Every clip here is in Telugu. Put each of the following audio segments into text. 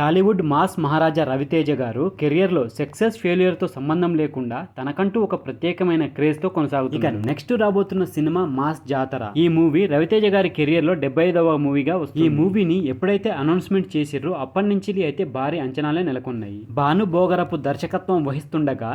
టాలీవుడ్ మాస్ మహారాజా రవితేజ గారు కెరియర్లో సక్సెస్ ఫెయిల్యూర్తో సంబంధం లేకుండా తనకంటూ ఒక ప్రత్యేకమైన క్రేజ్తో కొనసాగుతుంది. ఇక నెక్స్ట్ రాబోతున్న సినిమా మాస్ జాతర. ఈ మూవీ రవితేజ గారి కెరియర్లో 75వ మూవీగా వస్తుంది. ఈ మూవీని ఎప్పుడైతే అనౌన్స్మెంట్ చేసిర్రో అప్పటి నుంచి అయితే భారీ అంచనాలే నెలకొన్నాయి. భాను భోగరపు దర్శకత్వం వహిస్తుండగా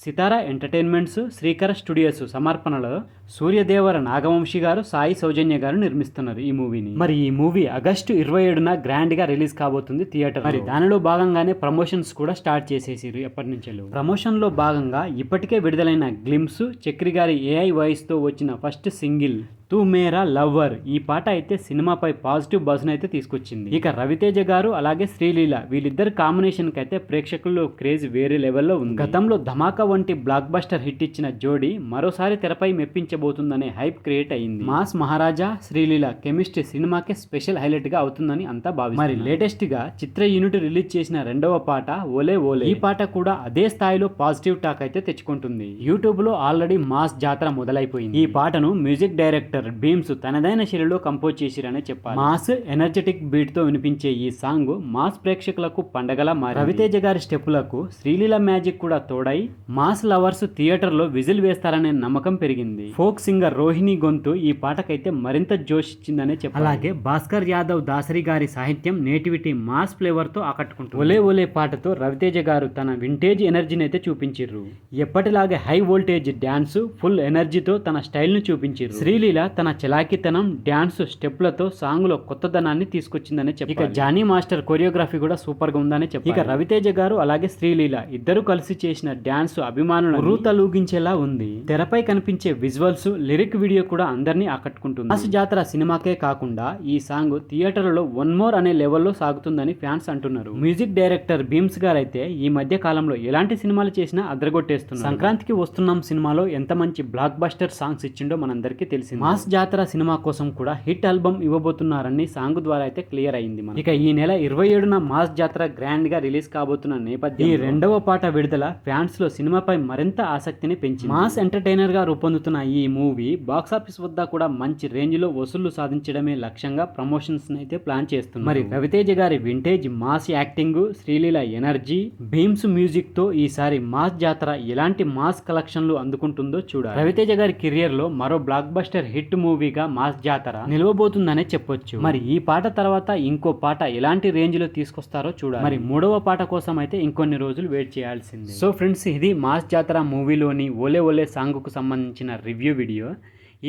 సితారా ఎంటర్టైన్మెంట్స్, శ్రీకర స్టూడియోస్ సమర్పణలో సూర్యదేవర నాగవంశీ గారు, సాయి సౌజన్య గారు నిర్మిస్తున్నారు ఈ మూవీని. మరి ఈ మూవీ ఆగస్టు 27న గ్రాండ్ గా రిలీజ్ కాబోతుంది థియేటర్. మరి దానిలో భాగంగానే ప్రమోషన్స్ కూడా స్టార్ట్ చేసేసారు ఎప్పటి నుంచో. ప్రమోషన్ లో భాగంగా ఇప్పటికే విడుదలైన గ్లిమ్స్, చక్రి గారి ఏఐ వాయిస్ తో వచ్చిన ఫస్ట్ సింగిల్ తూ మేరా లవ్వర్ ఈ పాట అయితే సినిమాపై పాజిటివ్ బజ్ అయితే తీసుకొచ్చింది. ఇక రవితేజ గారు అలాగే శ్రీలీల వీళ్ళిద్దరు కాంబినేషన్ కి అయితే ప్రేక్షకుల్లో క్రేజ్ వేరే లెవెల్లో ఉంది. గతంలో ధమాకా వంటి బ్లాక్ బస్టర్ హిట్ ఇచ్చిన జోడీ మరోసారి తెరపై మెప్పించబోతుందనే హైప్ క్రియేట్ అయింది. మాస్ మహారాజా శ్రీలీల కెమిస్ట్రీ సినిమాకి స్పెషల్ హైలైట్ గా అవుతుందని అంతా భావిస్తారు. మరి లేటెస్ట్ గా చిత్ర యూనిట్ రిలీజ్ చేసిన రెండవ పాట ఓలే ఓలే. ఈ పాట కూడా అదే స్థాయిలో పాజిటివ్ టాక్ అయితే తెచ్చుకుంటుంది. యూట్యూబ్ లో ఆల్రెడీ మాస్ జాతర మొదలైపోయింది. ఈ పాటను మ్యూజిక్ డైరెక్టర్ భీమ్స్ తనదైన శైలిలో కంపోజ్ చేసిరనే చెప్పాలి. మాస్ ఎనర్జెటిక్ బీట్ తో వినిపించే ఈ సాంగ్ మాస్ ప్రేక్షకులకు పండగలా మారి రవితేజ గారి స్టెప్పులకు శ్రీలీల మ్యాజిక్ కూడా తోడై మాస్ లవర్స్ థియేటర్ లో విజిల్ వేస్తారనే నమ్మకం పెరిగింది. ఫోక్ సింగర్ రోహిణి గొంతు ఈ పాటకైతే మరింత జోష్ ఇచ్చిందనే చెప్పాలి. అలాగే భాస్కర్ యాదవ్ దాసరి గారి సాహిత్యం నేటివిటీ మాస్ ఫ్లేవర్ తో ఆకట్టుకుంటుంది. ఒలే ఒలే పాటతో రవితేజ గారు తన వింటేజ్ ఎనర్జీని అయితే చూపించారు. ఎప్పటిలాగే హై వోల్టేజ్ డాన్స్, ఫుల్ ఎనర్జీతో తన స్టైల్ ను చూపించారు. శ్రీలీల తన చలాకితనం, డాన్స్ స్టెప్లతో సాంగ్ లో కొత్తదనాన్ని తీసుకొచ్చిందని చెప్పాలి. ఇక జానీ మాస్టర్ కొరియోగ్రఫీ కూడా సూపర్ గా ఉందని చెప్పాలి. ఇక రవితేజ గారు అలాగే శ్రీలీల ఇద్దరు కలిసి చేసిన డాన్స్ అభిమానులను రూతలూగించేలా ఉంది. తెరపై కనిపించే విజువల్స్, లిరిక్ వీడియో కూడా అందరినీ ఆకట్టుకుంటుంది. మాస్ జాతర సినిమాకే కాకుండా ఈ సాంగ్ థియేటర్లలో వన్ మోర్ అనే లెవెల్లో సాగుతుందని ఫ్యాన్స్ అంటున్నారు. మ్యూజిక్ డైరెక్టర్ భీమ్స్ గారు అయితే ఈ మధ్య కాలంలో ఎలాంటి సినిమాలు చేసినా అదరగొట్టేస్తున్నారు. సంక్రాంతికి వస్తున్నాం సినిమాలో ఎంత మంచి బ్లాక్ బస్టర్ సాంగ్స్ ఇచ్చిండో మనందరికీ తెలిసింది. మాస్ జాతర సినిమా కోసం కూడా హిట్ ఆల్బమ్ ఇవ్వబోతున్నారని సాంగ్ ద్వారా అయితే క్లియర్ అయింది. ఇక ఈ నెల 27న మాస్ జాతర గ్రాండ్ గా రిలీజ్ కాబోతున్న నేపథ్యం ఈ రెండవ పాట విడుదల ఫ్యాన్స్ లో సినిమాపై మరింత ఆసక్తిని పెంచింది. మాస్ ఎంటర్టైనర్ గా రూపొందుతున్న ఈ మూవీ బాక్సాఫీస్ వద్ద కూడా మంచి రేంజ్ లో వసూళ్లు సాధించడమే లక్ష్యంగా ప్రమోషన్స్ అయితే ప్లాన్ చేస్తుంది. మరి రవితేజ గారి vintage mass acting, Sreeleela energy, Bheems music తో ఈసారి మాస్ జాతర ఎలాంటి మాస్ కలెక్షన్లు అందుకుంటుందో చూడాలి. రవితేజ గారి కెరియర్ లో మరో బ్లాక్ బస్టర్ హిట్ మూవీగా మాస్ జాతర నిలవబోతుందనే చెప్పొచ్చు. మరి ఈ పాట తర్వాత ఇంకో పాట ఎలాంటి రేంజ్ లో తీసుకొస్తారో చూడాలి. మరి మూడవ పాట కోసం అయితే ఇంకొన్ని రోజులు వెయిట్ చేయాల్సిందే. సో ఫ్రెండ్స్, ఇది మాస్ జాతర మూవీలోని ఓలే ఓలే సాంగ్ కు సంబంధించిన రివ్యూ వీడియో.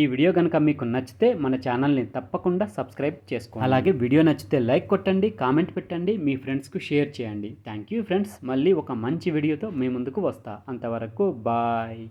ఈ వీడియో కనుక మీకు నచ్చితే మన ఛానల్ని తప్పకుండా సబ్స్క్రైబ్ చేసుకోండి. అలాగే వీడియో నచ్చితే లైక్ కొట్టండి, కామెంట్ పెట్టండి, మీ ఫ్రెండ్స్కు షేర్ చేయండి. Thank you friends. మళ్ళీ ఒక మంచి వీడియోతో మీ ముందుకు వస్తా. అంతవరకు బాయ్.